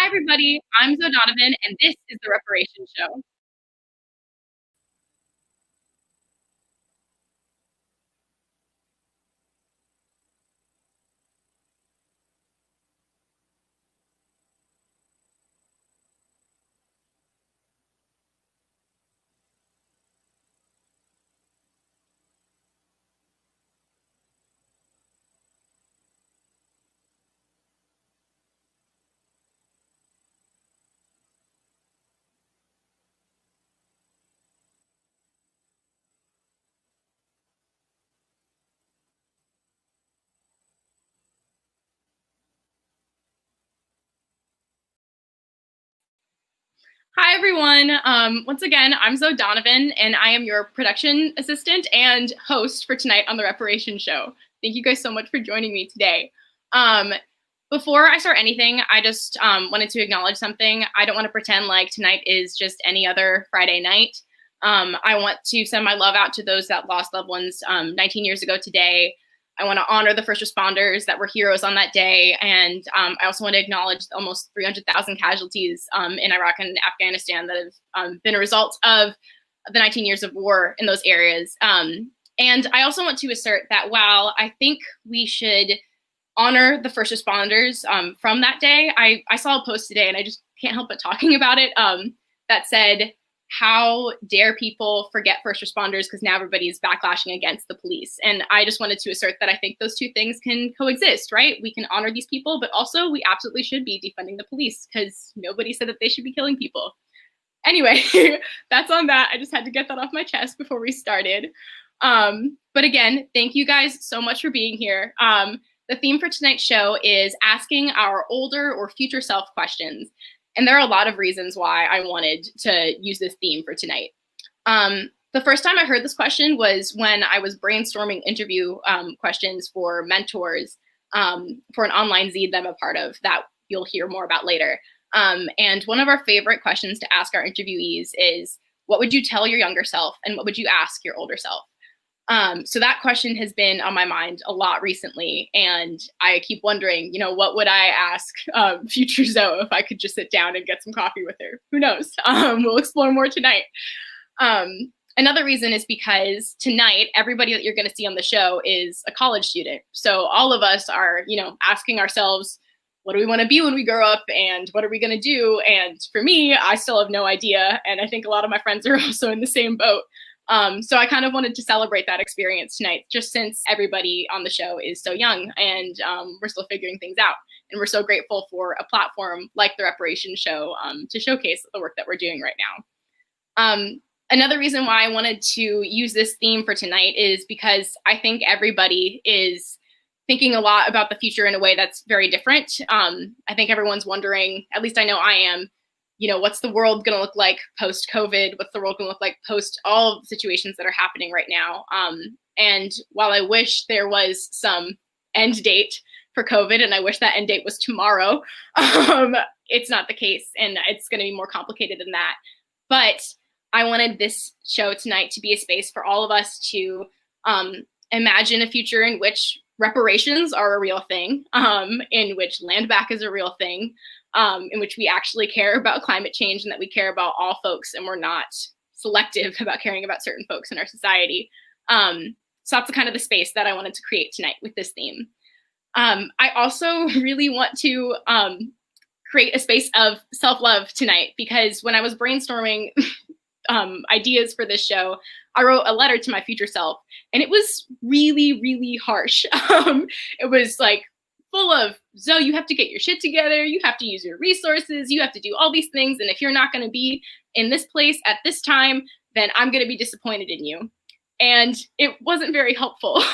everybody. I'm Donovan, and this is the Reparations Show. Hi, everyone. Once again, I'm Donovan, and I am your production assistant and host for tonight on the Reparations Show. Thank you guys so much for joining me today. Before I start anything, I just wanted to acknowledge something. I don't want to pretend like tonight is just any other Friday night. I want to send my love out to those that lost loved ones 19 years ago today. I want to honor the first responders that were heroes on that day. And I also want to acknowledge almost 300,000 casualties in Iraq and Afghanistan that have been a result of the 19 years of war in those areas. And I also want to assert that while I think we should honor the first responders from that day, I saw a post today and I just can't help but talking about it that said, how dare people forget first responders because now everybody's backlashing against the police. And I just wanted to assert that I think those two things can coexist, right? We can honor these people, but also we absolutely should be defunding the police because nobody said that they should be killing people. Anyway, that's on that. I just had to get that off my chest before we started. But again, thank you guys so much for being here. The theme for tonight's show is asking our older or future self questions. And there are a lot of reasons why I wanted to use this theme for tonight. The first time I heard this question was when I was brainstorming interview questions for mentors for an online Zine that I'm a part of that you'll hear more about later. And one of our favorite questions to ask our interviewees is, what would you tell your younger self and what would you ask your older self? So that question has been on my mind a lot recently, and I keep wondering, what would I ask future Zoe if I could just sit down and get some coffee with her? Who knows? We'll explore more tonight. Another reason is because tonight, everybody that you're going to see on the show is a college student. So all of us are, asking ourselves, what do we want to be when we grow up, and what are we going to do? And for me, I still have no idea, and I think a lot of my friends are also in the same boat. So I kind of wanted to celebrate that experience tonight, just since everybody on the show is so young and we're still figuring things out. And we're so grateful for a platform like the Reparations Show to showcase the work that we're doing right now. Another reason why I wanted to use this theme for tonight is because I think everybody is thinking a lot about the future in a way that's very different. I think everyone's wondering, at least I know I am, what's the world going to look like post-COVID? What's the world going to look like post all the situations that are happening right now? And while I wish there was some end date for COVID, and I wish that end date was tomorrow, it's not the case, and it's going to be more complicated than that. But I wanted this show tonight to be a space for all of us to imagine a future in which reparations are a real thing, in which land back is a real thing, in which we actually care about climate change and that we care about all folks and we're not selective about caring about certain folks in our society. So that's kind of the space that I wanted to create tonight with this theme. I also really want to create a space of self-love tonight, because when I was brainstorming ideas for this show, I wrote a letter to my future self, and it was really, really harsh. It was like, full of, Zoe, you have to get your shit together, you have to use your resources, you have to do all these things, and if you're not going to be in this place at this time, then I'm going to be disappointed in you. And it wasn't very helpful.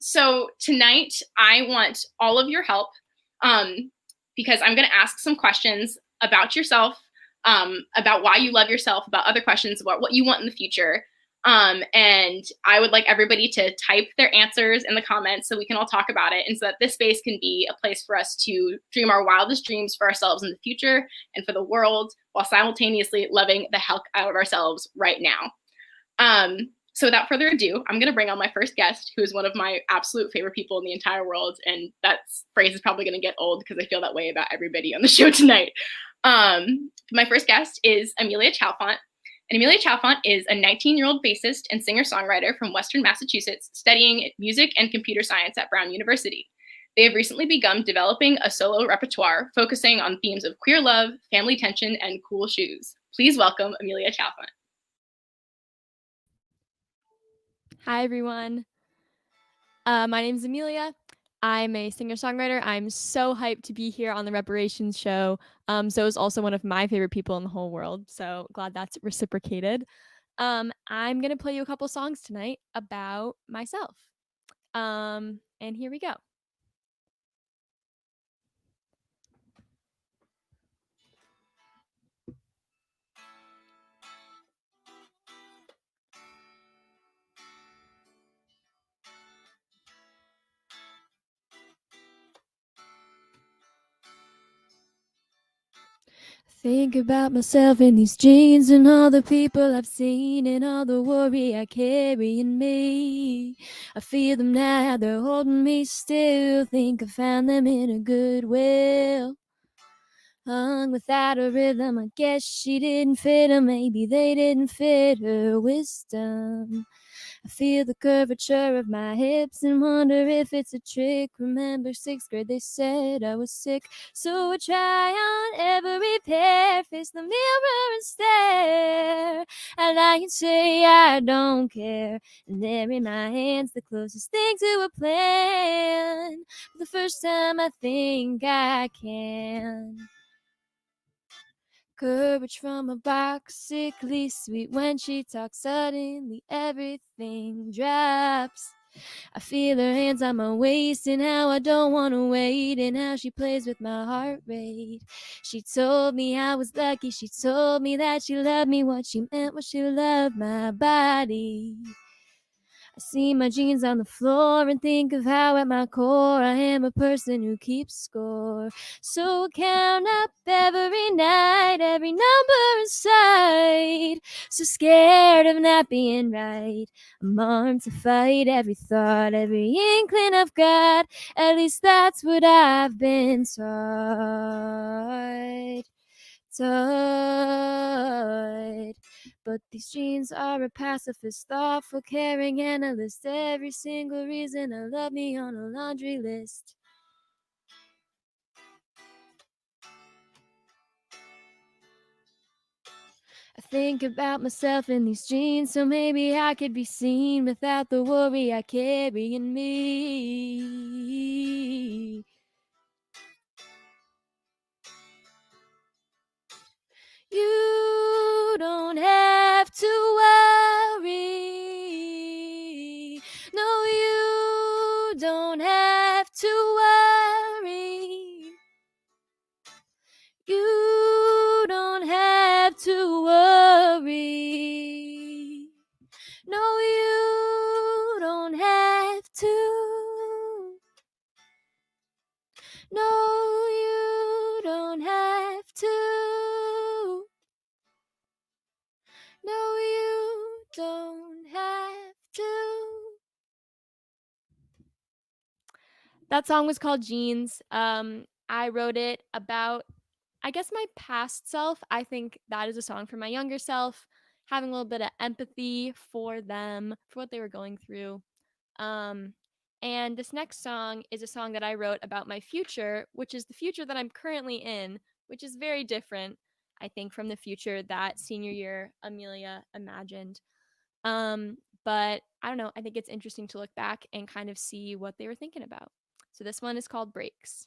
So tonight, I want all of your help because I'm going to ask some questions about yourself, about why you love yourself, about other questions about what you want in the future. And I would like everybody to type their answers in the comments so we can all talk about it, and so that this space can be a place for us to dream our wildest dreams for ourselves in the future and for the world, while simultaneously loving the heck out of ourselves right now. So without further ado, I'm going to bring on my first guest, who is one of my absolute favorite people in the entire world. And that phrase is probably going to get old because I feel that way about everybody on the show tonight. My first guest is Amelia Chalfant. And Amelia Chalfant is a 19-year-old bassist and singer-songwriter from Western Massachusetts studying music and computer science at Brown University. They have recently begun developing a solo repertoire focusing on themes of queer love, family tension, and cool shoes. Please welcome Amelia Chalfant. Hi, everyone. My name is Amelia. I'm a singer-songwriter. I'm so hyped to be here on the Reparations show. So is also one of my favorite people in the whole world. So glad that's reciprocated. I'm going to play you a couple songs tonight about myself. And here we go. Think about myself in these jeans and all the people I've seen and all the worry I carry in me. I feel them now, they're holding me still. Think I found them in a goodwill. Hung without a rhythm, I guess she didn't fit them. Maybe they didn't fit her wisdom. I feel the curvature of my hips and wonder if it's a trick. Remember 6th grade, they said I was sick. So I try on every pair, face the mirror and stare. I lie and say I don't care. And they're in my hands, the closest thing to a plan. For the first time I think I can. Courage from a box, sickly sweet. When she talks, suddenly everything drops. I feel her hands on my waist and how I don't want to wait, and how she plays with my heart rate. She told me I was lucky, she told me that she loved me. What she meant was she loved my body. I see my jeans on the floor and think of how at my core I am a person who keeps score. So I count up every night, every number in sight. So scared of not being right, I'm armed to fight every thought, every inkling I've got. At least that's what I've been taught. But these jeans are a pacifist, thoughtful, caring analyst. Every single reason I love me on a laundry list. I think about myself in these jeans, so maybe I could be seen without the worry I carry in me. You don't have to worry. No, you don't have to worry. You don't have to worry. No, you don't have to. No, you don't have to. No, you don't have to. That song was called Jeans. I wrote it about, I guess, my past self. I think that is a song for my younger self, having a little bit of empathy for them, for what they were going through. And this next song is a song that I wrote about my future, which is the future that I'm currently in, which is very different, I think, from the future that senior year Amelia imagined. But I don't know. I think it's interesting to look back and kind of see what they were thinking about. So this one is called Breaks.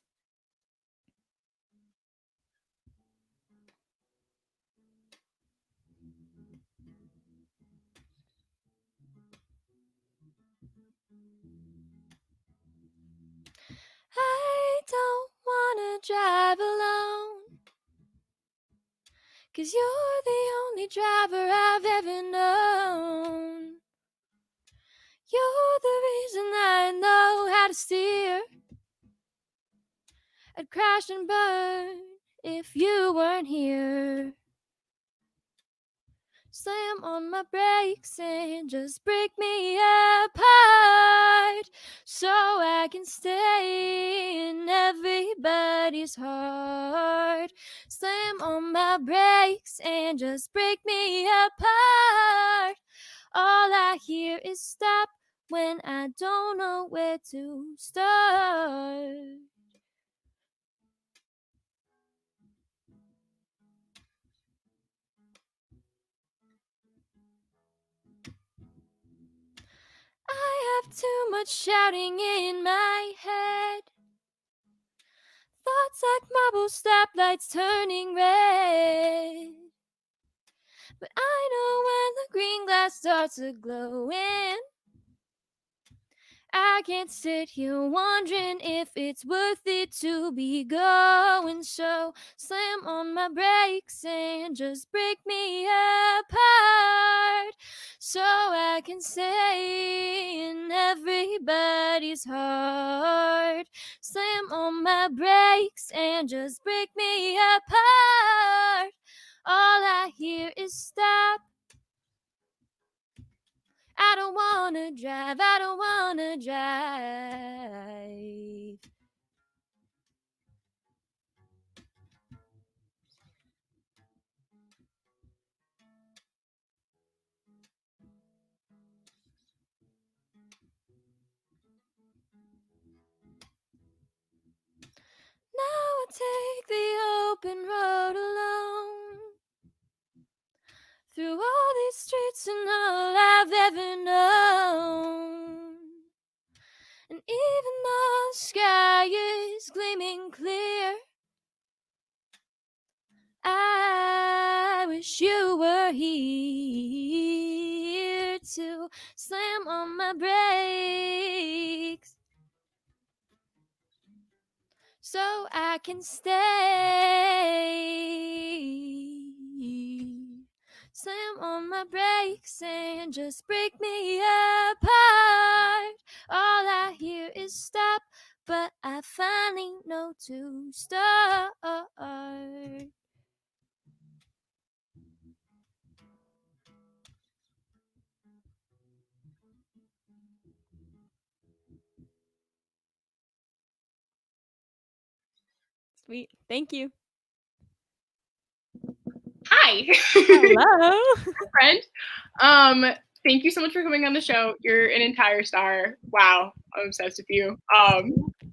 I don't wanna drive alone, 'cause you're the only driver I've ever known. You're the reason I know how to steer. I'd crash and burn if you weren't here. slam on my brakes and just break me apart so I can stay in everybody's heart. Slam on my brakes and just break me apart. All I hear is stop when I don't know where to start. I have too much shouting in my head. Thoughts like marble stoplights turning red. But I know when the green glass starts a glowing, I can't sit here wondering if it's worth it to be going. So slam on my brakes and just break me apart so I can stay in everybody's heart. Slam on my brakes and just break me apart. All I hear is stop. I don't wanna drive, I don't wanna drive. Now I take the open road alone through all these streets and all I've ever known. And even though the sky is gleaming clear, I wish you were here to slam on my brakes so I can stay. Slam on my brakes and just break me apart. All I hear is stop, but I finally know to start. Sweet. Thank you. Hi. Hello. Friend. Thank you so much for coming on the show. You're an entire star. Wow, I'm obsessed with you.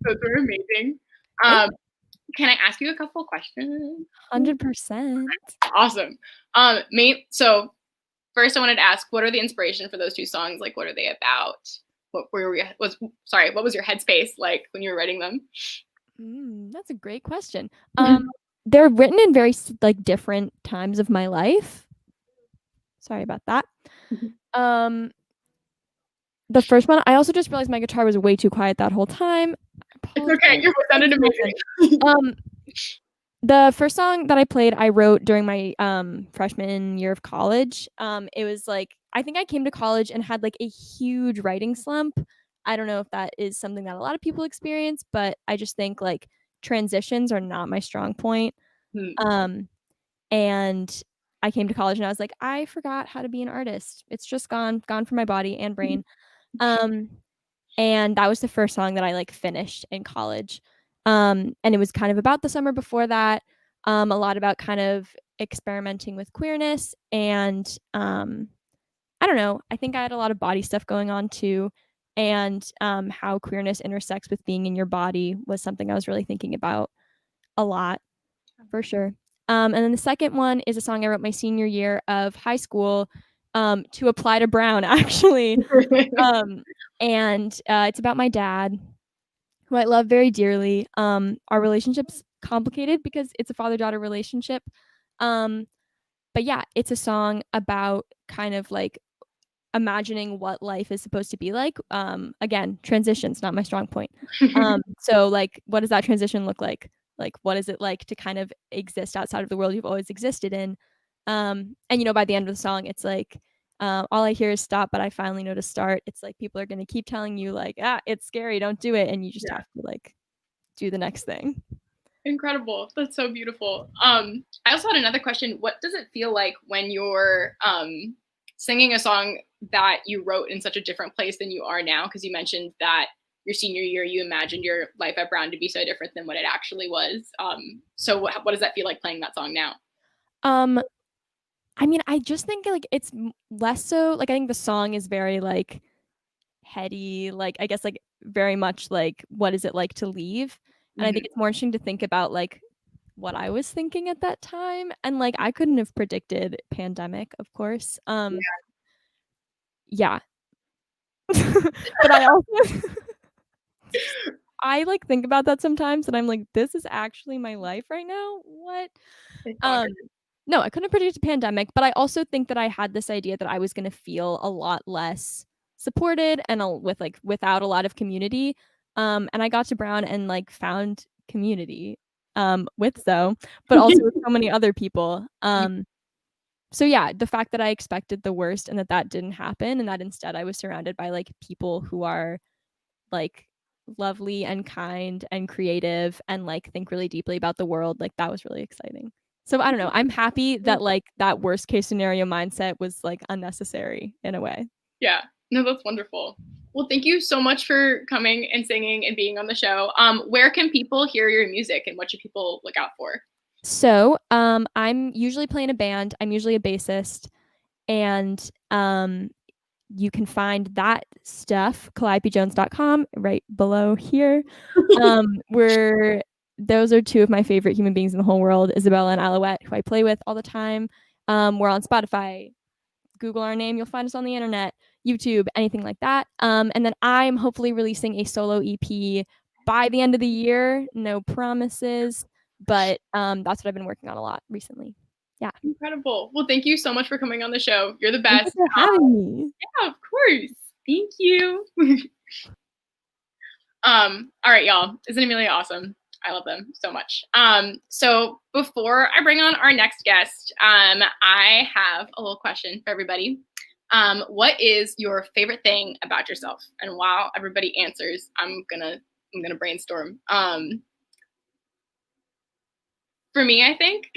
Those were amazing. Can I ask you a couple questions? 100%. Awesome. So first I wanted to ask, what are the inspiration for those two songs? Like, what are they about? What was your headspace like when you were writing them? That's a great question. They're written in very like different times of my life. Sorry about that. The first one, I also just realized my guitar was way too quiet that whole time. It's okay. Your voice sounded amazing. The first song that I played, I wrote during my freshman year of college. It was like, I think I came to college and had like a huge writing slump. I don't know if that is something that a lot of people experience, but I just think like transitions are not my strong point. And I came to college and I was like, I forgot how to be an artist. It's just gone from my body and brain. And that was the first song that I like finished in college. And it was kind of about the summer before that, a lot about kind of experimenting with queerness. And I don't know, I think I had a lot of body stuff going on too. And how queerness intersects with being in your body was something I was really thinking about a lot, for sure. And then the second one is a song I wrote my senior year of high school to apply to Brown, actually. And it's about my dad, who I love very dearly. Our relationship's complicated because it's a father-daughter relationship. But yeah, it's a song about kind of like imagining what life is supposed to be like. Again, transitions, not my strong point. So like, what does that transition look like? Like, what is it like to kind of exist outside of the world you've always existed in? And by the end of the song, it's like, all I hear is stop, but I finally know to start. It's like people are going to keep telling you like, it's scary, don't do it. And you just have to like do the next thing. Incredible. That's so beautiful. I also had another question. What does it feel like when you're singing a song that you wrote in such a different place than you are now? Because you mentioned that your senior year, you imagined your life at Brown to be so different than what it actually was. So what does that feel like playing that song now? Um, I mean, I just think like it's less so like I think the song is very like heady, like I guess like very much like what is it like to leave? And I think Mhm. it's more interesting to think about like what I was thinking at that time. And like I couldn't have predicted pandemic, of course. Yeah. But I also I like think about that sometimes and I'm like, this is actually my life right now. What? It's Um, bonkers. no, I couldn't predict a pandemic, but I also think that I had this idea that I was going to feel a lot less supported and with like without a lot of community. And I got to Brown and like found community with Zoe, but also with so many other people. So yeah, the fact that I expected the worst and that that didn't happen and that instead I was surrounded by like people who are like lovely and kind and creative and like think really deeply about the world, like that was really exciting. So I don't know, I'm happy that like that worst case scenario mindset was like unnecessary in a way. Yeah. No, that's wonderful. Well, thank you so much for coming and singing and being on the show. Where can people hear your music and what should people look out for? So I'm usually playing a band. I'm usually a bassist, and you can find that stuff calliopejones.com right below here. Where those are two of my favorite human beings in the whole world, Isabella and Alouette, who I play with all the time. We're on Spotify. Google our name, you'll find us on the internet, YouTube, anything like that. And then I'm hopefully releasing a solo EP by the end of the year. No promises, but that's what I've been working on a lot recently. Yeah. Incredible. Well, thank you so much for coming on the show. You're the Thank you best. for having me. Yeah, of course. Thank you. All right, y'all. Isn't Amelia awesome? I love them so much. So before I bring on our next guest, I have a little question for everybody. What is your favorite thing about yourself? And while everybody answers, I'm gonna brainstorm. For me, I think,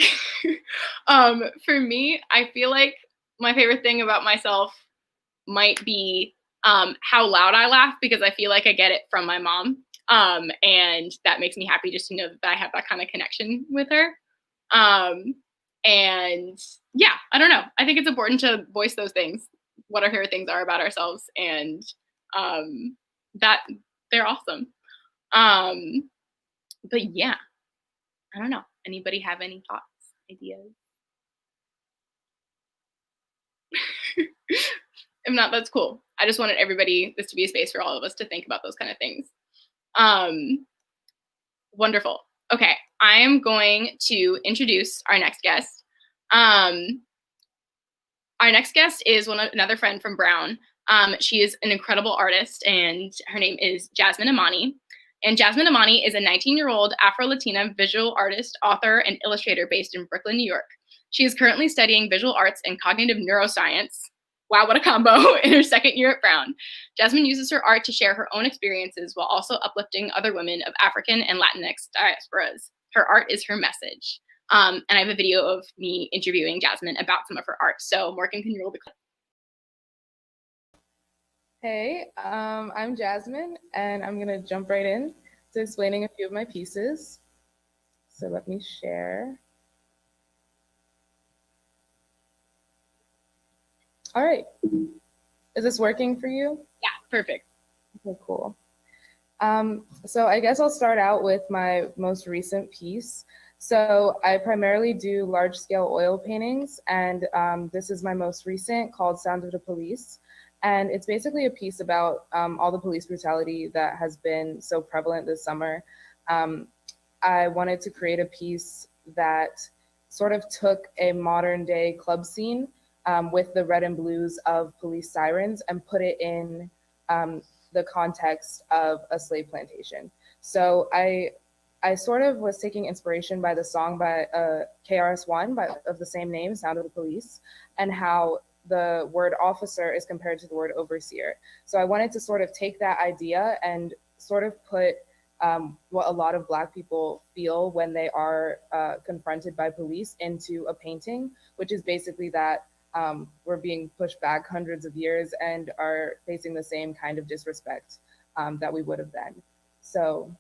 for me, I feel like my favorite thing about myself might be how loud I laugh because I feel like I get it from my mom. And that makes me happy just to know that I have that kind of connection with her. Um, and yeah, I don't know. I think it's important to voice those things, what our favorite things are about ourselves, and that they're awesome. Um, but yeah, I don't know. Anybody have any thoughts, ideas? If not, that's cool. I just wanted this to be a space for all of us to think about those kind of things. Um, Wonderful. Okay, I am going to introduce our next guest. Um, our next guest is another friend from Brown. She is an incredible artist, and her name is Jasmine Amani. And Jasmine Amani is a 19-year-old Afro-Latina visual artist, author, and illustrator based in Brooklyn, New York. She is currently studying visual arts and cognitive neuroscience. Wow, what a combo, in her second year at Brown. Jasmine uses her art to share her own experiences while also uplifting other women of African and Latinx diasporas. Her art is her message. And I have a video of me interviewing Jasmine about some of her art. So Morgan, can you roll the clip? Hey, I'm Jasmine, and I'm gonna jump right in to explaining a few of my pieces. So let me share. All right, is this working for you? Yeah, perfect. Okay, cool. So I guess I'll start out with my most recent piece. So I primarily do large-scale oil paintings, and this is my most recent called Sound of the Police. And it's basically a piece about all the police brutality that has been so prevalent this summer. I wanted to create a piece that sort of took a modern day club scene with the red and blues of police sirens and put it in the context of a slave plantation. So I sort of was taking inspiration by the song by KRS-One of the same name, Sound of the Police, and how the word officer is compared to the word overseer. So I wanted to sort of take that idea and sort of put what a lot of Black people feel when they are confronted by police into a painting, which is basically that we're being pushed back hundreds of years and are facing the same kind of disrespect that we would have been. So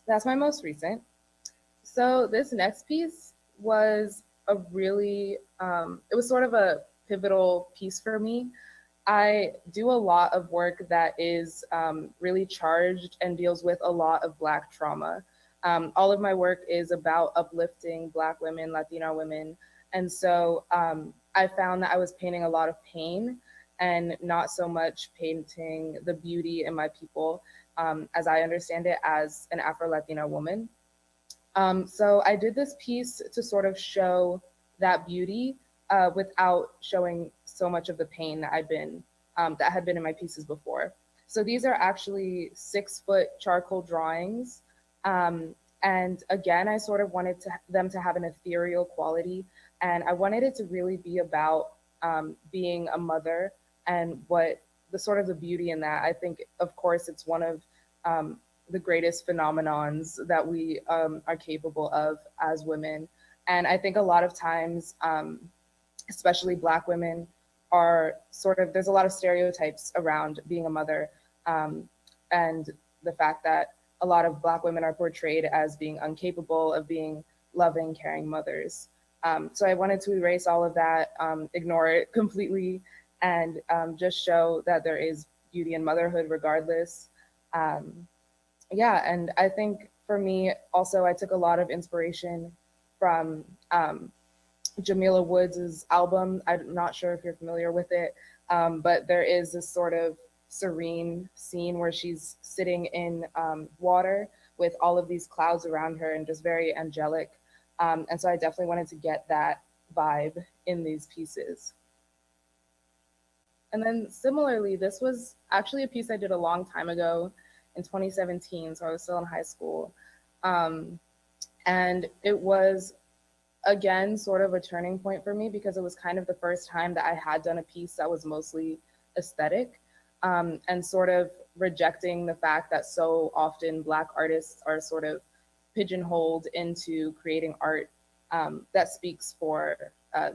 that's my most recent. So this next piece was a really, it was sort of a pivotal piece for me. I do a lot of work that is really charged and deals with a lot of Black trauma. All of my work is about uplifting Black women, Latina women. And so I found that I was painting a lot of pain and not so much painting the beauty in my people as I understand it as an Afro-Latina woman. So I did this piece to sort of show that beauty without showing so much of the pain that that had been in my pieces before. So these are actually 6-foot charcoal drawings. And again, I sort of wanted them to have an ethereal quality. And I wanted it to really be about being a mother and what the sort of the beauty in that. I think, of course, it's one of the greatest phenomenons that we are capable of as women. And I think a lot of times, especially Black women, are sort of, there's a lot of stereotypes around being a mother, and the fact that a lot of Black women are portrayed as being incapable of being loving, caring mothers. So I wanted to erase all of that, ignore it completely, and just show that there is beauty in motherhood regardless. Yeah, and I think for me also, I took a lot of inspiration from Jamila Woods' album. I'm not sure if you're familiar with it, but there is this sort of serene scene where she's sitting in water with all of these clouds around her and just very angelic. And so I definitely wanted to get that vibe in these pieces. And then similarly, this was actually a piece I did a long time ago in 2017, so I was still in high school. And it was, again, sort of a turning point for me because it was kind of the first time that I had done a piece that was mostly aesthetic, and sort of rejecting the fact that so often Black artists are sort of pigeonholed into creating art that speaks for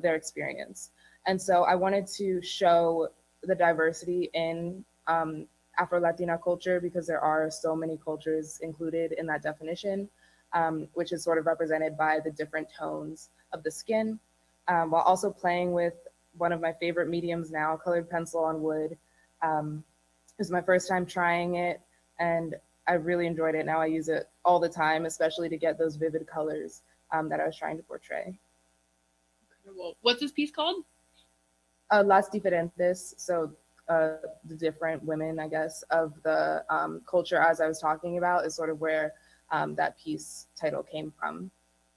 their experience. And so I wanted to show the diversity in Afro-Latina culture because there are so many cultures included in that definition, which is sort of represented by the different tones of the skin, while also playing with one of my favorite mediums now, colored pencil on wood. It was my first time trying it, and I really enjoyed it. Now I use it all the time, especially to get those vivid colors that I was trying to portray. Incredible. What's this piece called? Las Diferentes, so the different women, I guess, of the culture as I was talking about is sort of where that piece title came from.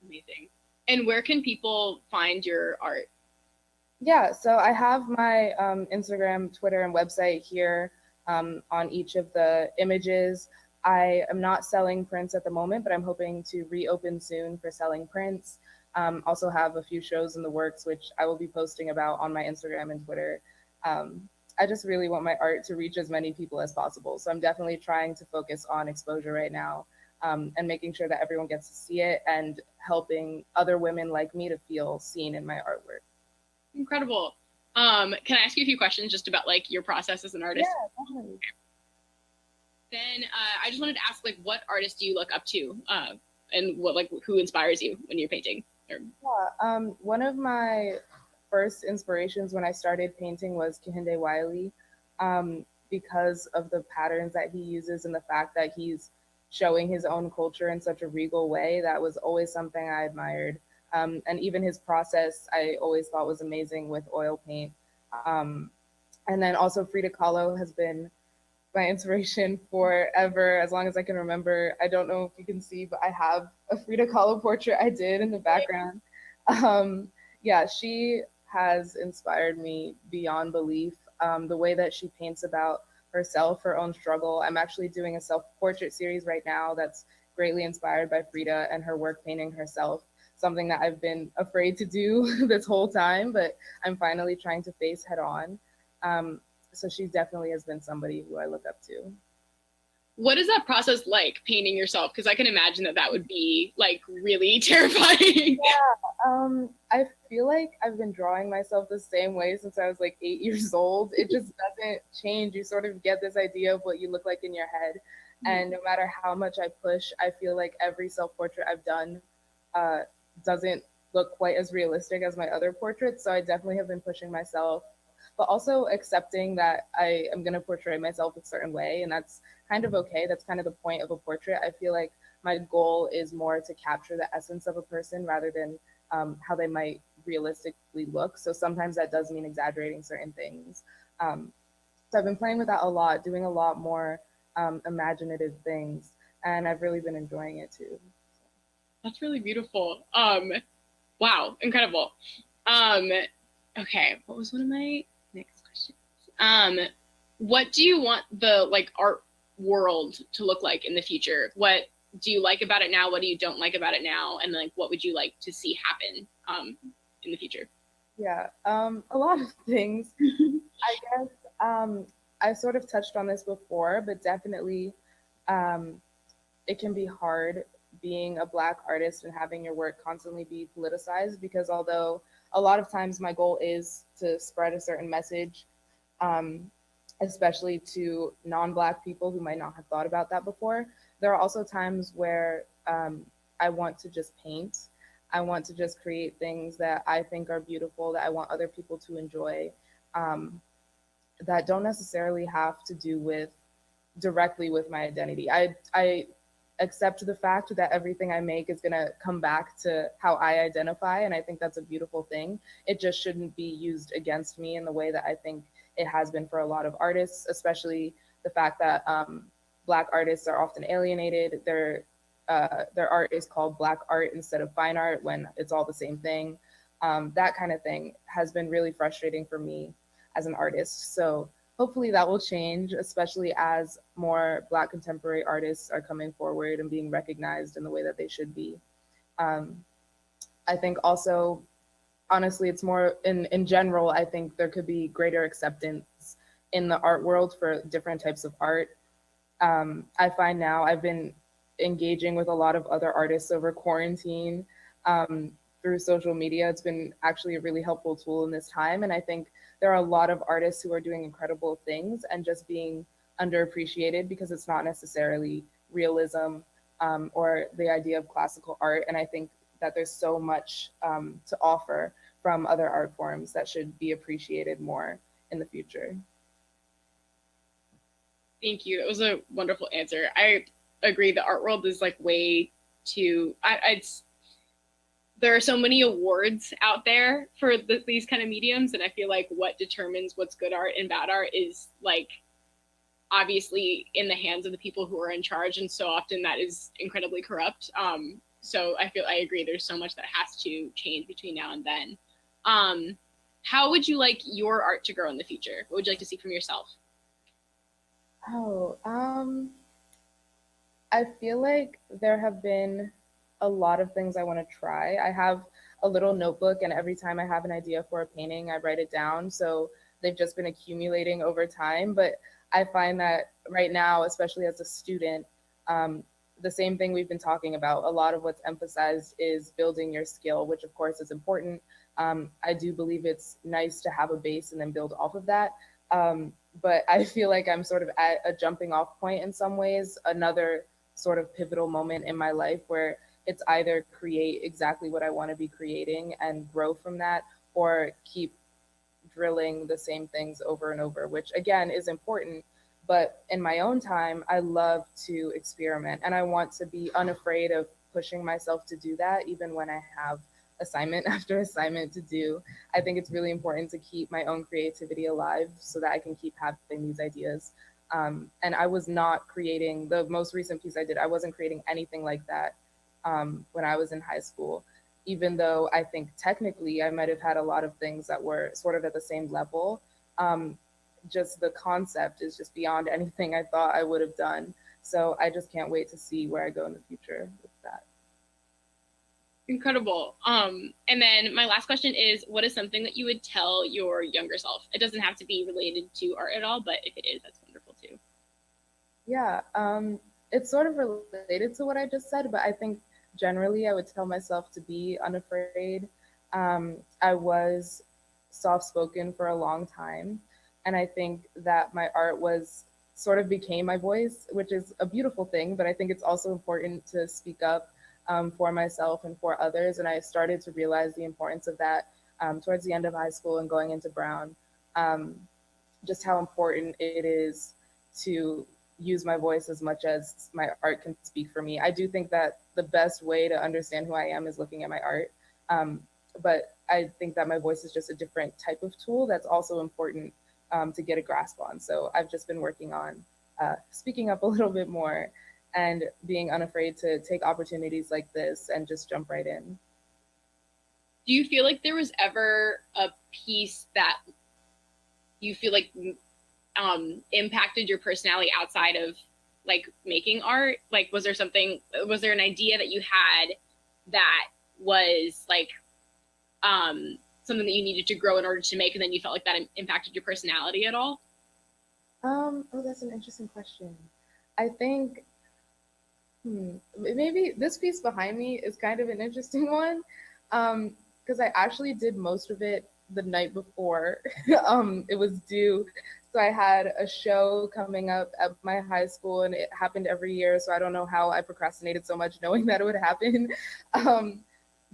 Amazing. And where can people find your art? Yeah, so I have my Instagram, Twitter, and website here on each of the images. I am not selling prints at the moment, but I'm hoping to reopen soon for selling prints. Also have a few shows in the works, which I will be posting about on my Instagram and Twitter. I just really want my art to reach as many people as possible. So I'm definitely trying to focus on exposure right now, and making sure that everyone gets to see it and helping other women like me to feel seen in my artwork. Incredible. Can I ask you a few questions just about like your process as an artist? Yeah, definitely. Then I just wanted to ask, like, what artists do you look up to, and what, like, who inspires you when you're painting? Or... Yeah, one of my first inspirations when I started painting was Kehinde Wiley, because of the patterns that he uses and the fact that he's showing his own culture in such a regal way. That was always something I admired. And even his process, I always thought was amazing with oil paint. And then also Frida Kahlo has been my inspiration forever, as long as I can remember. I don't know if you can see, but I have a Frida Kahlo portrait I did in the background. Yeah, she has inspired me beyond belief. The way that she paints about herself, her own struggle. I'm actually doing a self-portrait series right now that's greatly inspired by Frida and her work painting herself, something that I've been afraid to do this whole time, but I'm finally trying to face head on. So she definitely has been somebody who I look up to. What is that process like, painting yourself? Because I can imagine that that would be like really terrifying. I feel like I've been drawing myself the same way since I was like 8 years old. It just doesn't change. You sort of get this idea of what you look like in your head. And no matter how much I push, I feel like every self-portrait I've done doesn't look quite as realistic as my other portraits. So I definitely have been pushing myself, but also accepting that I am going to portray myself a certain way. And that's kind of okay. That's kind of the point of a portrait. I feel like my goal is more to capture the essence of a person rather than how they might realistically look. So sometimes that does mean exaggerating certain things. So I've been playing with that a lot, doing a lot more imaginative things, and I've really been enjoying it too. That's really beautiful. Wow, incredible. Okay, what was one of my next questions? What do you want the like art world to look like in the future? What do you like about it now? What do you don't like about it now? And like, what would you like to see happen in the future? Yeah, a lot of things. I guess I sort of touched on this before, but definitely it can be hard being a Black artist and having your work constantly be politicized, because although a lot of times my goal is to spread a certain message, especially to non-Black people who might not have thought about that before, there are also times where I want to just paint. I want to just create things that I think are beautiful, that I want other people to enjoy, that don't necessarily have to do with directly with my identity. I accept the fact that everything I make is gonna come back to how I identify, and I think that's a beautiful thing. It just shouldn't be used against me in the way that I think it has been for a lot of artists, especially the fact that Black artists are often alienated. Their art is called Black art instead of fine art when it's all the same thing. That kind of thing has been really frustrating for me as an artist. So hopefully that will change, especially as more Black contemporary artists are coming forward and being recognized in the way that they should be. I think also, honestly, it's more in general, I think there could be greater acceptance in the art world for different types of art. I find now I've been engaging with a lot of other artists over quarantine through social media. It's been actually a really helpful tool in this time. And I think there are a lot of artists who are doing incredible things and just being underappreciated because it's not necessarily realism or the idea of classical art. And I think that there's so much to offer from other art forms that should be appreciated more in the future. Thank you. That was a wonderful answer. I agree. The art world is like way too. There are so many awards out there for these kind of mediums, and I feel like what determines what's good art and bad art is like obviously in the hands of the people who are in charge, and so often that is incredibly corrupt. So I agree. There's so much that has to change between now and then. How would you like your art to grow in the future? What would you like to see from yourself? I feel like there have been a lot of things I want to try. I have a little notebook, and every time I have an idea for a painting, I write it down. So they've just been accumulating over time. But I find that right now, especially as a student, the same thing we've been talking about, a lot of what's emphasized is building your skill, which of course is important. I do believe it's nice to have a base and then build off of that. But I feel like I'm sort of at a jumping off point in some ways, another sort of pivotal moment in my life where it's either create exactly what I want to be creating and grow from that, or keep drilling the same things over and over, which again is important. But in my own time, I love to experiment, and I want to be unafraid of pushing myself to do that, even when I have assignment after assignment to do. I think it's really important to keep my own creativity alive so that I can keep having these ideas. And I was not creating, the most recent piece I did, I wasn't creating anything like that when I was in high school, even though I think technically I might have had a lot of things that were sort of at the same level. Just the concept is just beyond anything I thought I would have done. So I just can't wait to see where I go in the future with that. Incredible. And then my last question is, what is something that you would tell your younger self? It doesn't have to be related to art at all, but if it is, that's wonderful too. Yeah, it's sort of related to what I just said, but I think generally I would tell myself to be unafraid. I was soft spoken for a long time, and I think that my art was sort of became my voice, which is a beautiful thing, but I think it's also important to speak up for myself and for others. And I started to realize the importance of that towards the end of high school and going into Brown. Um, just how important it is to use my voice as much as my art can speak for me. I do think that the best way to understand who I am is looking at my art. Um, but I think that my voice is just a different type of tool that's also important to get a grasp on. So I've just been working on speaking up a little bit more and being unafraid to take opportunities like this and just jump right in. Do you feel like there was ever a piece that you feel like impacted your personality outside of like making art? Like, was there an idea that you had that was like something that you needed to grow in order to make, and then you felt like that impacted your personality at all? Oh, that's an interesting question. I think maybe this piece behind me is kind of an interesting one, because I actually did most of it the night before it was due. So I had a show coming up at my high school, and it happened every year. So I don't know how I procrastinated so much knowing that it would happen. Um,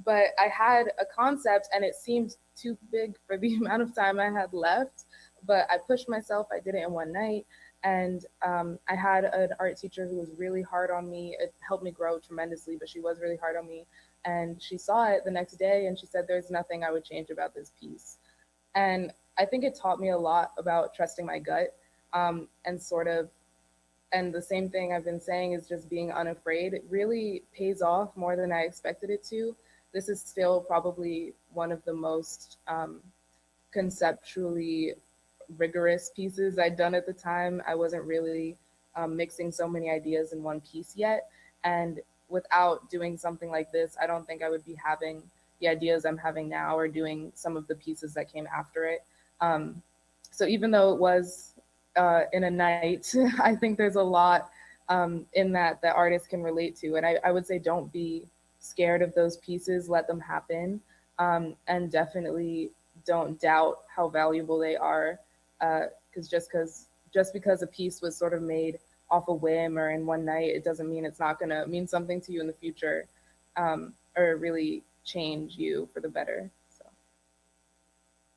but I had a concept, and it seemed too big for the amount of time I had left. But I pushed myself. I did it in one night. And I had an art teacher who was really hard on me. It helped me grow tremendously, but she was really hard on me. And she saw it the next day, and she said, "There's nothing I would change about this piece." And I think it taught me a lot about trusting my gut, and sort of, and the same thing I've been saying is just being unafraid. It really pays off more than I expected it to. This is still probably one of the most conceptually rigorous pieces I'd done at the time. I wasn't really mixing so many ideas in one piece yet. And without doing something like this, I don't think I would be having the ideas I'm having now or doing some of the pieces that came after it. Um, so even though it was in a night, I think there's a lot in that artists can relate to. And I would say don't be scared of those pieces, let them happen. And definitely don't doubt how valuable they are, because just because a piece was sort of made off a whim or in one night, it doesn't mean it's not going to mean something to you in the future, or really change you for the better. So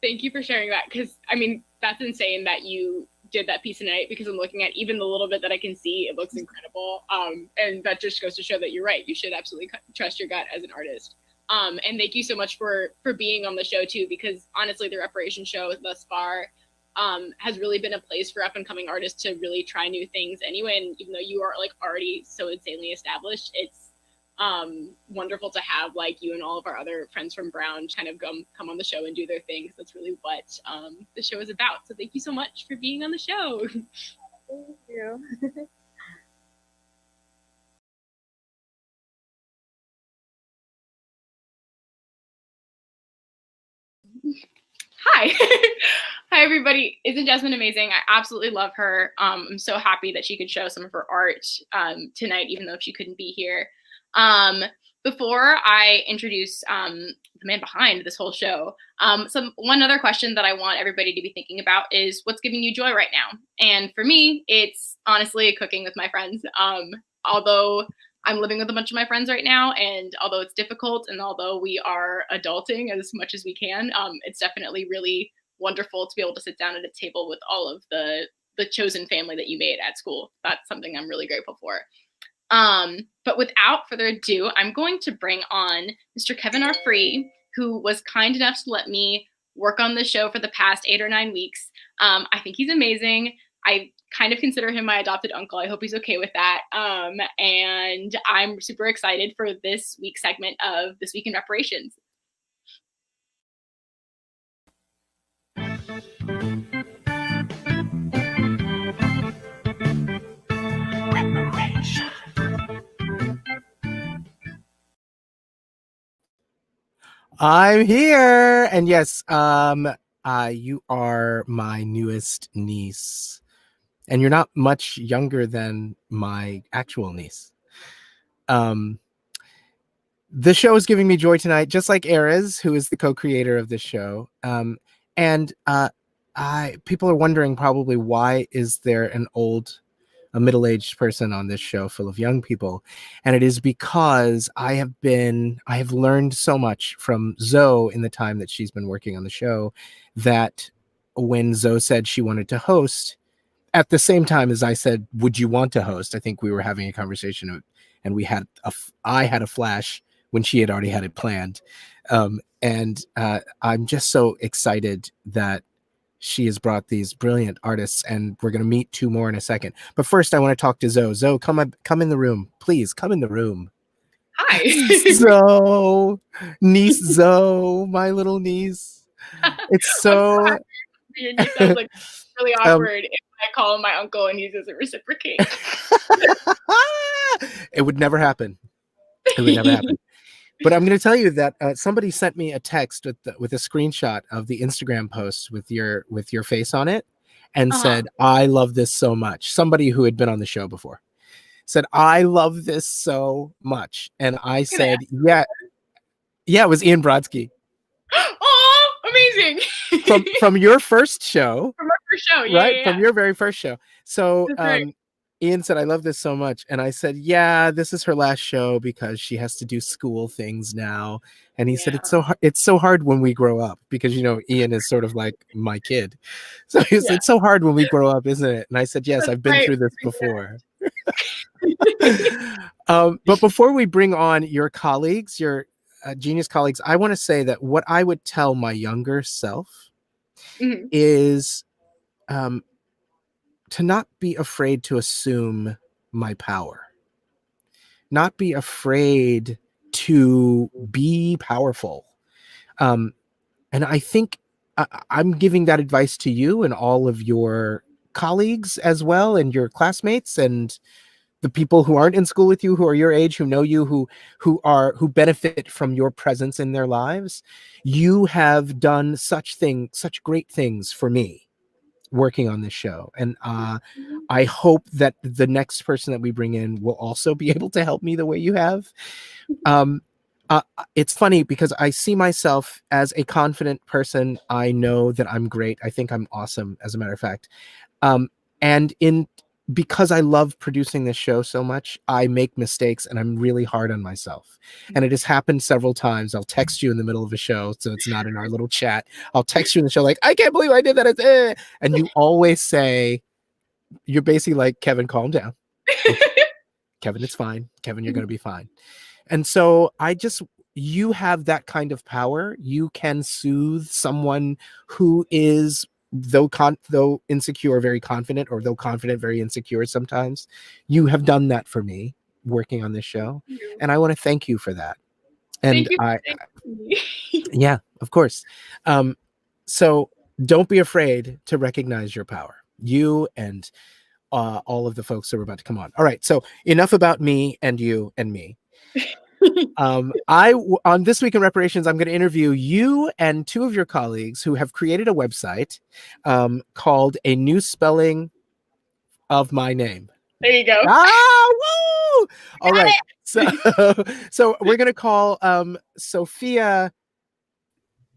Thank you for sharing that, because I mean that's insane that you did that piece tonight, because I'm looking at even the little bit that I can see, it looks incredible. And that just goes to show that you're right. You should absolutely trust your gut as an artist. And thank you so much for being on the show too, because honestly, the Reparations show thus far has really been a place for up and coming artists to really try new things anyway. And even though you are like already so insanely established, it's wonderful to have like you and all of our other friends from Brown kind of come on the show and do their things. That's really what the show is about. So thank you so much for being on the show. thank you. Hi. Hi, everybody. Isn't Jasmine amazing? I absolutely love her. I'm so happy that she could show some of her art tonight, even though she couldn't be here. Before I introduce the man behind this whole show, one other question that I want everybody to be thinking about is what's giving you joy right now? And for me, it's honestly cooking with my friends. Although I'm living with a bunch of my friends right now, and although it's difficult, and although we are adulting as much as we can, it's definitely really wonderful to be able to sit down at a table with all of the chosen family that you made at school. That's something I'm really grateful for. But without further ado, I'm going to bring on Mr. Kevin R. Free, who was kind enough to let me work on the show for the past 8 or 9 weeks. I think he's amazing. I kind of consider him my adopted uncle. I hope he's okay with that. And I'm super excited for this week's segment of This Week in Reparations. I'm here, and yes, you are my newest niece. and you're not much younger than my actual niece. The show is giving me joy tonight, just like Erez, who is the co-creator of this show. And people are wondering probably, why is there a middle-aged person on this show full of young people? And it is because I have learned so much from Zoe in the time that she's been working on the show, that when Zoe said she wanted to host, at the same time as I said, would you want to host? I think we were having a conversation, and I had a flash when she had already had it planned. And I'm just so excited that she has brought these brilliant artists, and we're going to meet two more in a second. But first, I want to talk to Zoe. Zoe, come in the room. Please come in the room. Hi. Zoe, niece Zoe, my little niece. It's so... Your niece sounds like really awkward if I call him my uncle and he doesn't reciprocate. It would never happen. It would never happen. But I'm going to tell you that somebody sent me a text with a screenshot of the Instagram post with your face on it, and said, "I love this so much." Somebody who had been on the show before said, "I love this so much," and I said, "Yeah, it was Ian Brodsky." Oh, amazing! from your first show. From our first show, yeah, right? Yeah. From your very first show. So Right. Ian said, "I love this so much." And I said, "Yeah, this is her last show because she has to do school things now." And he said, "It's so hard when we grow up," because, Ian is sort of like my kid. So he said, "It's so hard when we grow up, isn't it?" And I said, "Yes, I've been through this before." But before we bring on your colleagues, your genius colleagues, I want to say that what I would tell my younger self is to not be afraid to assume my power, not be afraid to be powerful. And I think I'm giving that advice to you and all of your colleagues as well, and your classmates, and the people who aren't in school with you, who are your age, who know you, who benefit from your presence in their lives. You have done such great things for me working on this show, and I hope that the next person that we bring in will also be able to help me the way you have. It's funny because I see myself as a confident person. I know that I'm great. I think I'm awesome, as a matter of fact. Because I love producing this show so much, I make mistakes, and I'm really hard on myself. And it has happened several times. I'll text you in the middle of a show, so it's not in our little chat. I'll text you in the show like, "I can't believe I did that." And you always say, you're basically like, "Kevin, calm down. Okay. Kevin, it's fine. Kevin, you're going to be fine." And so you have that kind of power. You can soothe someone who is, though insecure, very confident, or though confident, very insecure sometimes. You have done that for me working on this show, and I want to thank you for that. And yeah, of course. So don't be afraid to recognize your power, you and all of the folks that are about to come on. All right, so enough about me and you and me. On This Week in Reparations, I'm going to interview you and two of your colleagues who have created a website called A New Spelling of My Name. There you go. Woo! All right. So we're going to call Sophia.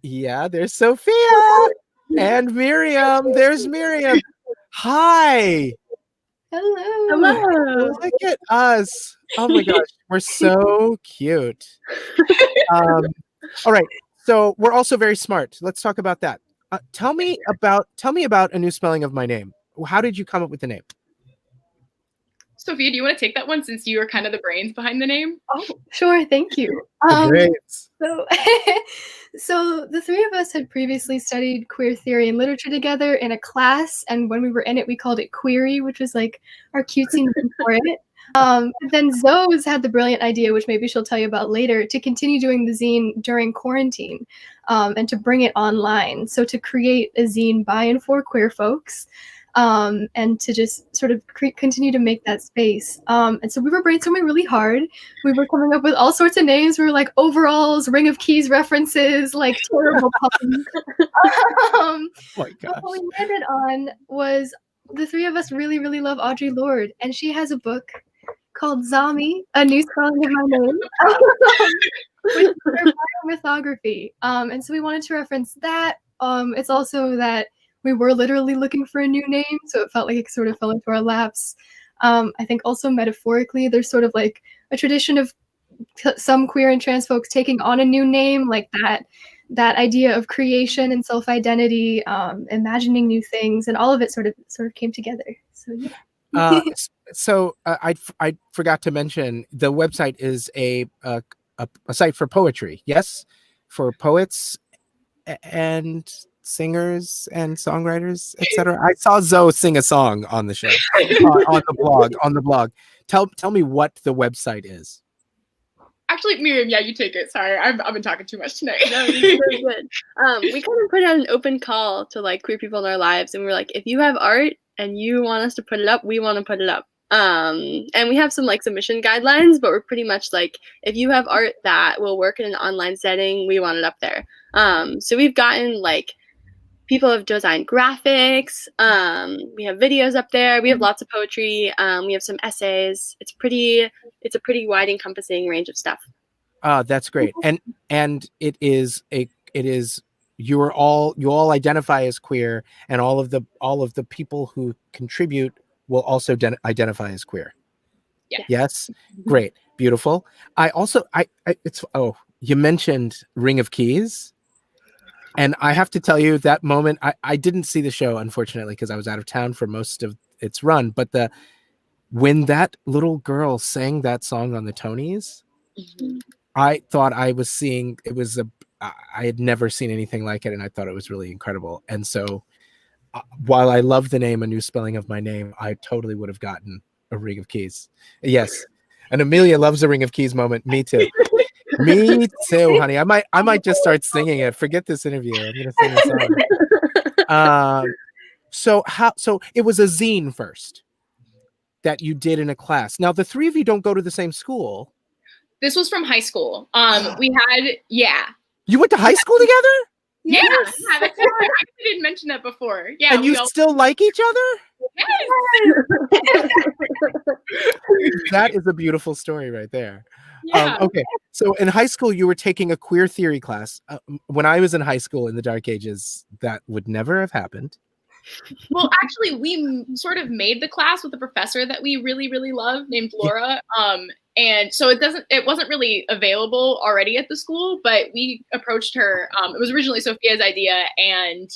Yeah, there's Sophia. And Miriam. There's Miriam. Hi. Hello. Look at us. Oh my gosh, we're so cute. All right, so we're also very smart. Let's talk about that. Tell me about A New Spelling of My Name. How did you come up with the name? Sophia, do you want to take that one, since you are kind of the brains behind the name? Oh, sure. Thank you. So the three of us had previously studied queer theory and literature together in a class, and when we were in it, we called it Query, which was like our cutesy name for it. But then Zoe's had the brilliant idea, which maybe she'll tell you about later, to continue doing the zine during quarantine, and to bring it online. So to create a zine by and for queer folks, and to just sort of continue to make that space. And so we were brainstorming really hard. We were coming up with all sorts of names. We were like overalls, Ring of Keys references, like terrible puns. Oh my gosh. But what we landed on was the three of us really, really love Audre Lorde, and she has a book called Zami, A New Spelling of My Name, which is her biomythography. And so we wanted to reference that. It's also that we were literally looking for a new name, so it felt like it sort of fell into our laps. I think also metaphorically, there's sort of like a tradition of some queer and trans folks taking on a new name, like that idea of creation and self-identity, imagining new things, and all of it sort of came together. So yeah. I forgot to mention the website is a site for poetry. Yes, for poets and singers and songwriters, etc. I saw Zoe sing a song on the show on the blog. Tell me what the website is. Actually, Miriam, yeah, you take it. Sorry, I've been talking too much tonight. No, you're so good. We kind of put out an open call to like queer people in our lives, and we were like, if you have art and you want us to put it up, we want to put it up. And we have some like submission guidelines, but we're pretty much like, if you have art that will work in an online setting, we want it up there. So we've gotten like people have designed graphics. We have videos up there. We have lots of poetry. We have some essays. It's a pretty wide encompassing range of stuff. That's great. And it is you all identify as queer, and all of the people who contribute will also identify as queer. Yeah. Yes. Great. Beautiful. You mentioned Ring of Keys. And I have to tell you, that moment, I didn't see the show, unfortunately, because I was out of town for most of its run. But when that little girl sang that song on the Tonys, I thought I was seeing, I had never seen anything like it, and I thought it was really incredible. And so while I love the name, A New Spelling of My Name, I totally would have gotten a Ring of Keys. Yes. And Amelia loves a Ring of Keys moment. Me too. Me too, honey. I might just start singing it. Forget this interview. I'm gonna sing a song. So it was a zine first that you did in a class. Now the three of you don't go to the same school. This was from high school. We had You went to high school together? Yeah, that's I actually didn't mention that before. Yeah, and you still like each other? Yes. That is a beautiful story right there. Yeah. Okay, so in high school, you were taking a queer theory class. When I was in high school in the dark ages, that would never have happened. Well, actually, we sort of made the class with a professor that we really, really love named Laura. And so it wasn't really available already at the school, but we approached her. It was originally Sophia's idea, and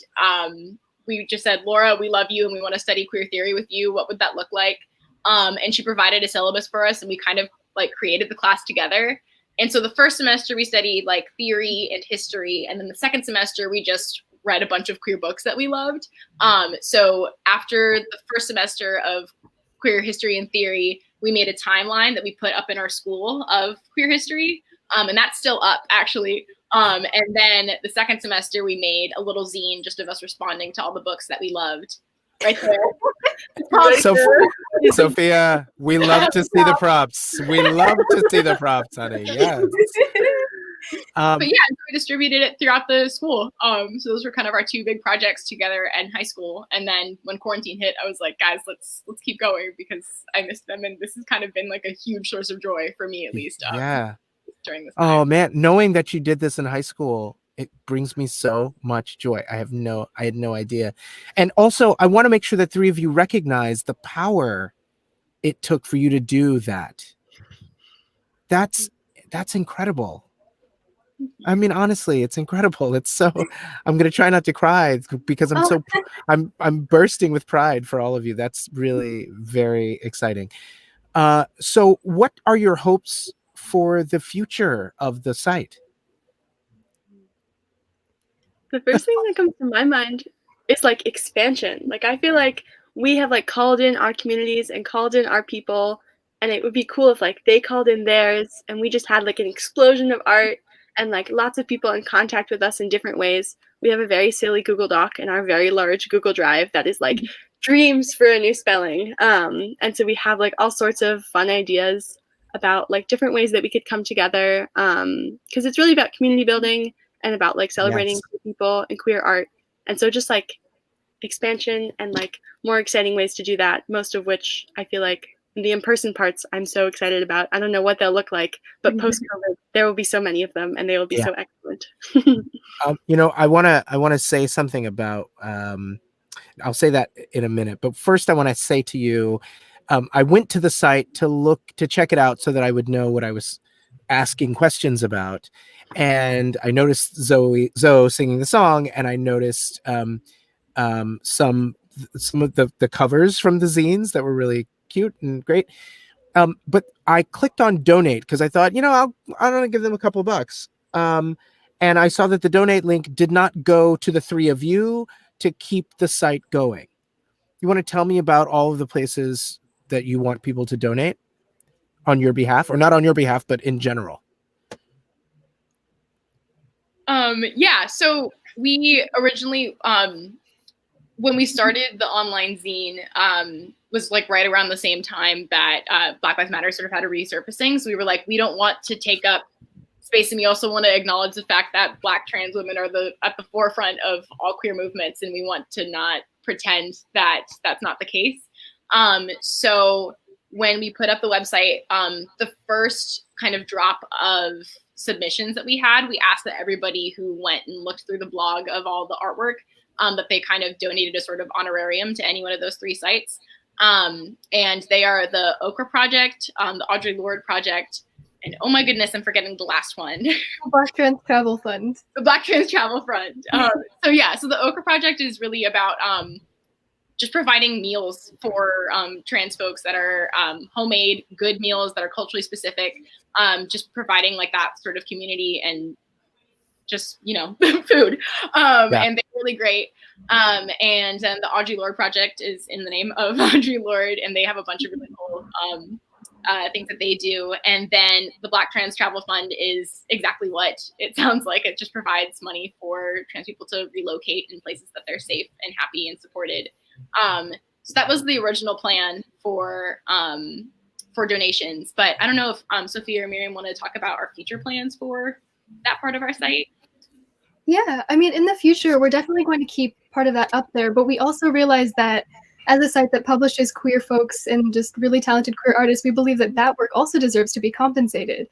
we just said, Laura, we love you and we want to study queer theory with you. What would that look like? And she provided a syllabus for us, and we kind of like created the class together. And so the first semester we studied like theory and history, and then the second semester we just read a bunch of queer books that we loved. So after the first semester of queer history and theory, we made a timeline that we put up in our school of queer history. And that's still up, actually. And then the second semester, we made a little zine just of us responding to all the books that we loved. Right there. Sophia, we love to see the props. We love to see the props, honey. Yes. But yeah, we distributed it throughout the school. So those were kind of our two big projects together in high school. And then when quarantine hit, I was like, guys, let's keep going because I missed them, and this has kind of been like a huge source of joy for me, at least. During this time. Oh man, knowing that you did this in high school, it brings me so much joy. I had no idea. And also, I want to make sure that three of you recognize the power it took for you to do that. That's incredible. I mean, honestly, it's incredible. It's so, I'm going to try not to cry because I'm bursting with pride for all of you. That's really very exciting. So what are your hopes for the future of the site? The first thing that comes to my mind is like expansion. Like I feel like we have like called in our communities and called in our people, and it would be cool if like they called in theirs and we just had like an explosion of art and like lots of people in contact with us in different ways. We have a very silly Google Doc in our very large Google Drive that is like dreams for a new spelling. And so we have like all sorts of fun ideas about like different ways that we could come together. Because it's really about community building and about like celebrating queer people and queer art. And so just like expansion and like more exciting ways to do that, most of which I feel like the in-person parts I'm so excited about. I don't know what they'll look like, but post-COVID, there will be so many of them and they will be so excellent. I want to say something about, I'll say that in a minute, but first I want to say to you, I went to the site to check it out so that I would know what I was asking questions about. And I noticed Zoe singing the song, and I noticed some of the covers from the zines that were really cute and great. But I clicked on donate because I thought, I'm going to give them a couple bucks. And I saw that the donate link did not go to the three of you to keep the site going. You want to tell me about all of the places that you want people to donate on your behalf, or not on your behalf, but in general? Yeah, so we originally, when we started the online zine, was like right around the same time that Black Lives Matter sort of had a resurfacing. So we were like, we don't want to take up space, and we also want to acknowledge the fact that Black trans women are at the forefront of all queer movements, and we want to not pretend that that's not the case. So when we put up the website, the first kind of drop of submissions that we had, we asked that everybody who went and looked through the blog of all the artwork, that they kind of donated a sort of honorarium to any one of those three sites. And they are the Okra Project, the Audre Lorde Project, and oh my goodness, I'm forgetting the last one. The Black Trans Travel Fund. The Black Trans Travel Fund. So the Okra Project is really about just providing meals for trans folks that are homemade, good meals that are culturally specific, just providing like that sort of community and just, food. And they're really great. And then the Audre Lorde Project is in the name of Audre Lorde, and they have a bunch of really cool things that they do. And then the Black Trans Travel Fund is exactly what it sounds like. It just provides money for trans people to relocate in places that they're safe and happy and supported. So that was the original plan for donations. But I don't know if Sophia or Miriam want to talk about our future plans for that part of our site. Yeah, I mean, in the future, we're definitely going to keep part of that up there, but we also realize that as a site that publishes queer folks and just really talented queer artists, we believe that that work also deserves to be compensated.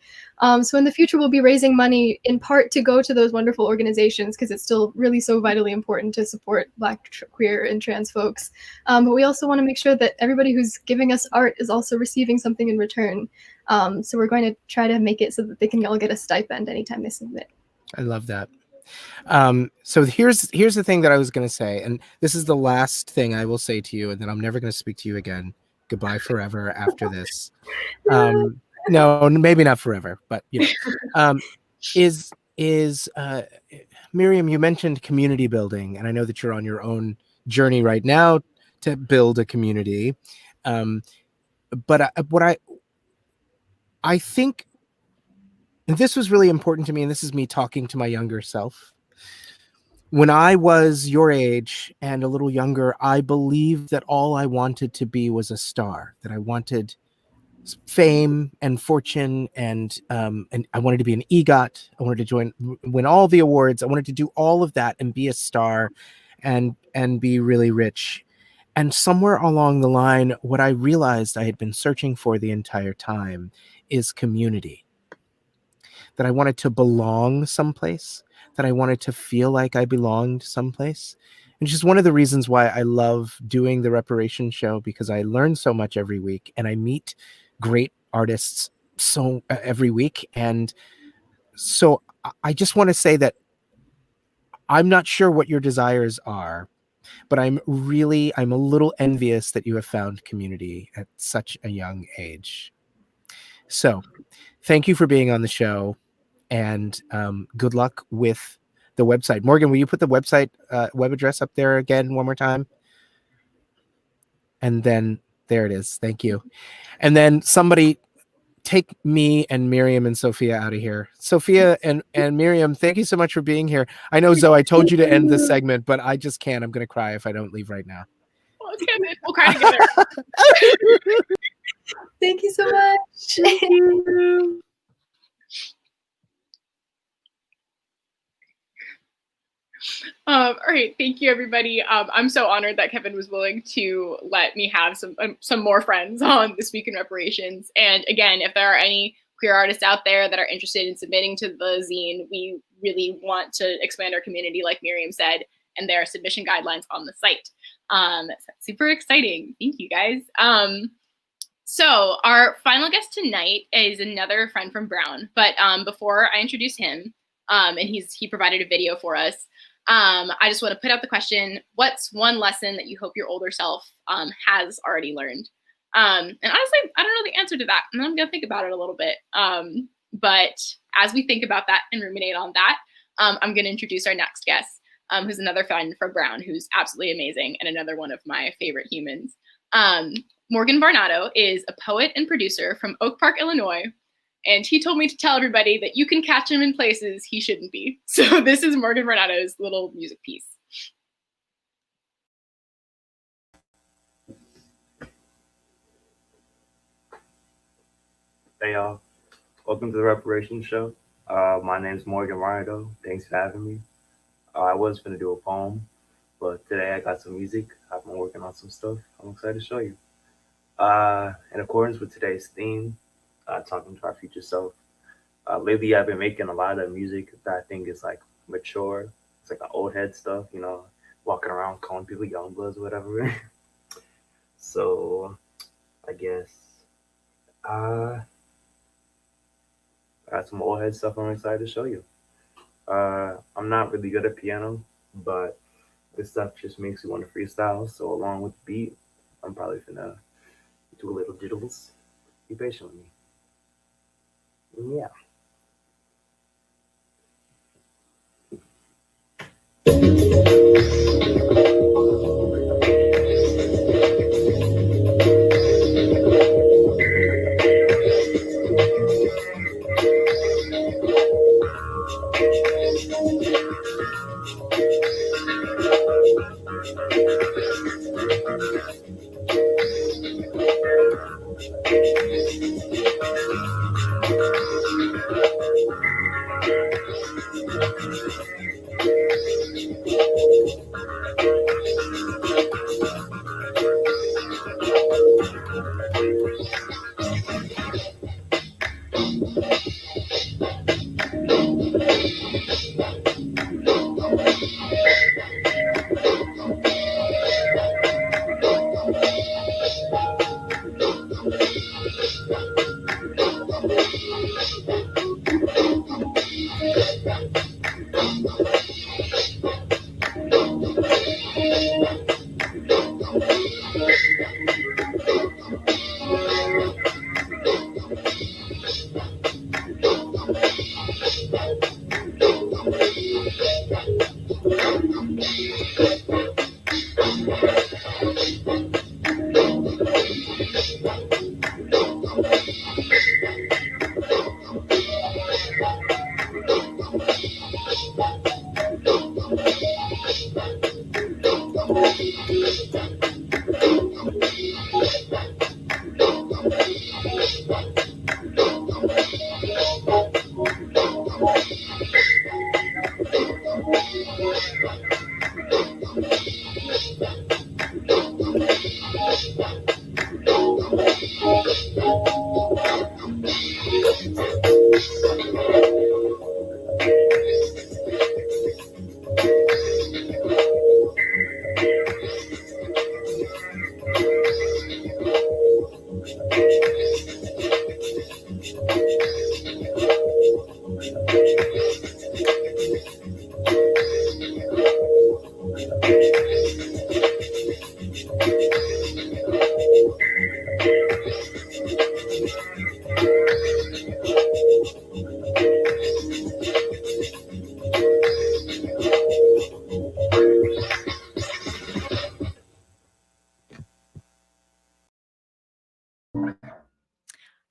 So in the future, we'll be raising money in part to go to those wonderful organizations because it's still really so vitally important to support Black, queer, and trans folks. But we also want to make sure that everybody who's giving us art is also receiving something in return. So we're going to try to make it so that they can all get a stipend anytime they submit. I love that. So here's the thing that I was going to say, and this is the last thing I will say to you, and then I'm never going to speak to you again. Goodbye forever after this. No, maybe not forever, but Miriam, you mentioned community building, and I know that you're on your own journey right now to build a community. But what I think, and this was really important to me, and this is me talking to my younger self. When I was your age and a little younger, I believed that all I wanted to be was a star, that I wanted fame and fortune, and I wanted to be an EGOT. I wanted to win all the awards. I wanted to do all of that and be a star and be really rich. And somewhere along the line, what I realized I had been searching for the entire time is community. That I wanted to belong someplace, that I wanted to feel like I belonged someplace. And just one of the reasons why I love doing the Reparations show, because I learn so much every week and I meet great artists every week. And so I just want to say that I'm not sure what your desires are, but I'm a little envious that you have found community at such a young age. So thank you for being on the show, and good luck with the website. Morgan, will you put the website web address up there again one more time? And then there it is. Thank you. And then somebody take me and Miriam and Sophia out of here. Sophia and Miriam, thank you so much for being here. I know, Zoe, I told you to end this segment, but I just can't. I'm going to cry if I don't leave right now. Okay, we'll cry together. Thank you so much. Thank you. All right, thank you, everybody. I'm so honored that Kevin was willing to let me have some more friends on This Week in Reparations. And again, if there are any queer artists out there that are interested in submitting to the zine, we really want to expand our community, like Miriam said, and there are submission guidelines on the site. Super exciting. Thank you, guys. So our final guest tonight is another friend from Brown, but before I introduce him, and he provided a video for us, I just want to put out the question, what's one lesson that you hope your older self has already learned? And honestly, I don't know the answer to that, and I'm going to think about it a little bit. But as we think about that and ruminate on that, I'm going to introduce our next guest, who's another friend from Brown, who's absolutely amazing and another one of my favorite humans. Morgan Varnado is a poet and producer from Oak Park, Illinois, and he told me to tell everybody that you can catch him in places he shouldn't be. So this is Morgan Varnado's little music piece. Hey y'all, welcome to the Reparations show. My name's Morgan Varnado. Thanks for having me. I was gonna do a poem, but today I got some music. I've been working on some stuff. I'm excited to show you. In accordance with today's theme, talking to our future self, lately I've been making a lot of music that I think is like mature. It's like the old head stuff, you know, walking around calling people young bloods or whatever. So I guess I got some old head stuff I'm excited to show you. I'm not really good at piano, but this stuff just makes me want to freestyle. So along with the beat, I'm probably gonna do a little jiggles. Be patient with me. Yeah.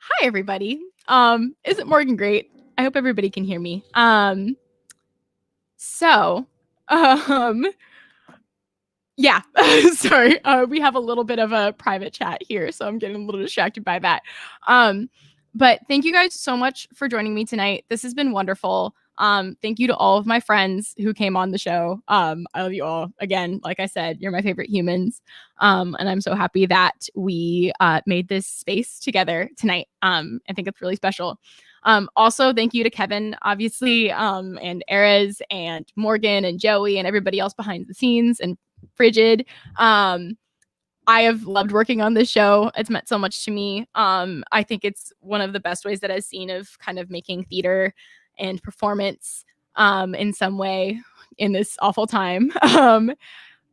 Hi, everybody. Isn't Morgan great? I hope everybody can hear me. Yeah, sorry. We have a little bit of a private chat here, so I'm getting a little distracted by that. But thank you guys so much for joining me tonight. This has been wonderful. Thank you to all of my friends who came on the show. I love you all. Again, like I said, you're my favorite humans. And I'm so happy that we made this space together tonight. I think it's really special. Also, thank you to Kevin, obviously, and Erez and Morgan and Joey and everybody else behind the scenes and Frigid. I have loved working on this show. It's meant so much to me. I think it's one of the best ways that I've seen of kind of making theater and performance in some way in this awful time.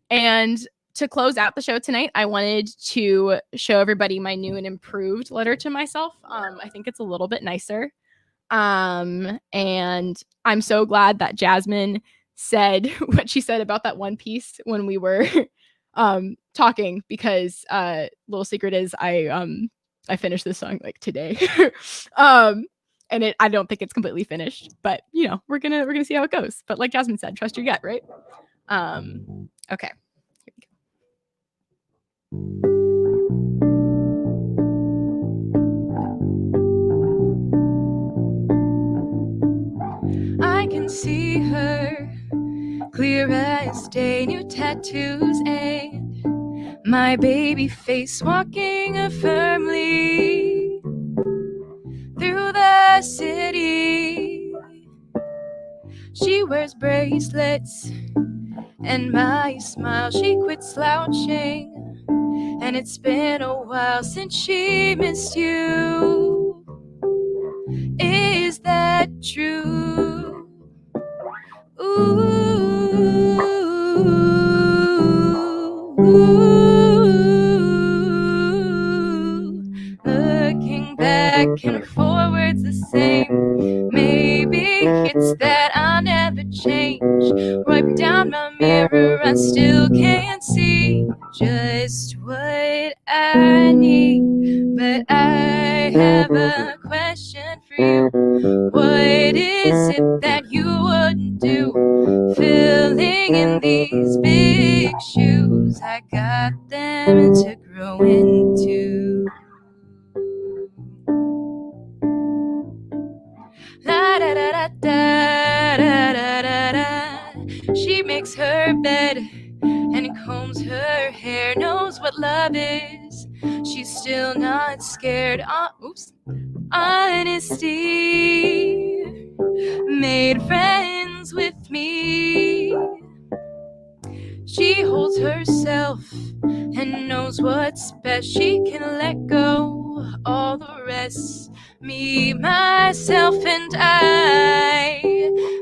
And to close out the show tonight, I wanted to show everybody my new and improved letter to myself. I think it's a little bit nicer. And I'm so glad that Jasmine said what she said about that one piece when we were talking, because little secret is I finished this song like today. And I don't think it's completely finished, but you know, we're gonna see how it goes. But like Jasmine said, trust your gut, right? Okay. Here we go. I can see her clear as day, new tattoos and my baby face walking firmly through the city. She wears bracelets and my smile, she quit slouching, and it's been a while since she missed you. Is that true? Ooh, looking back and forwards the same. Maybe it's that I never change. Wipe down my mirror, I still can't see just what I need. But I have a question for you. What is it that you wouldn't do? Filling in these big shoes, I got them to grow into. La da da da da da da da da. She makes her bed and combs her hair, knows what love is. She's still not scared. Oops. Honesty made friends with me. She holds herself and knows what's best. She can let go all the rest. Me, myself, and I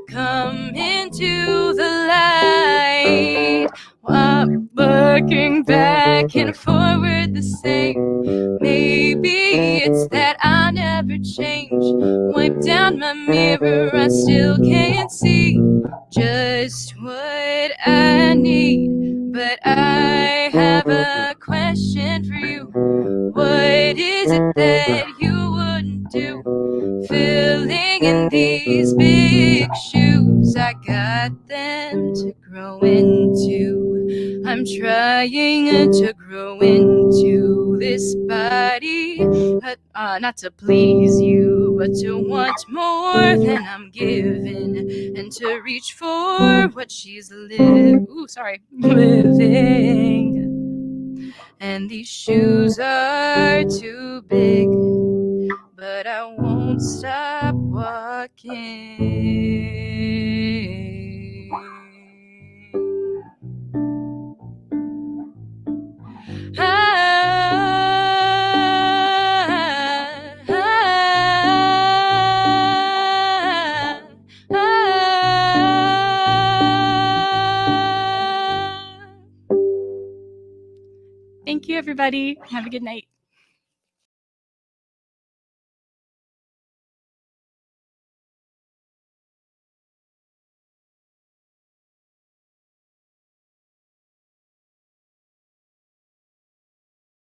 come into the light, while looking back and forward the same. Maybe it's that I never change. Wipe down my mirror, I still can't see just what I need. But I have a question for you. What is it that you wouldn't do? Filling in these big shoes, I got them to grow into. I'm trying to grow into this body, not to please you, but to want more than I'm given, and to reach for what she's living. And these shoes are too big, but I won't stop walking. Thank you, everybody. Have a good night.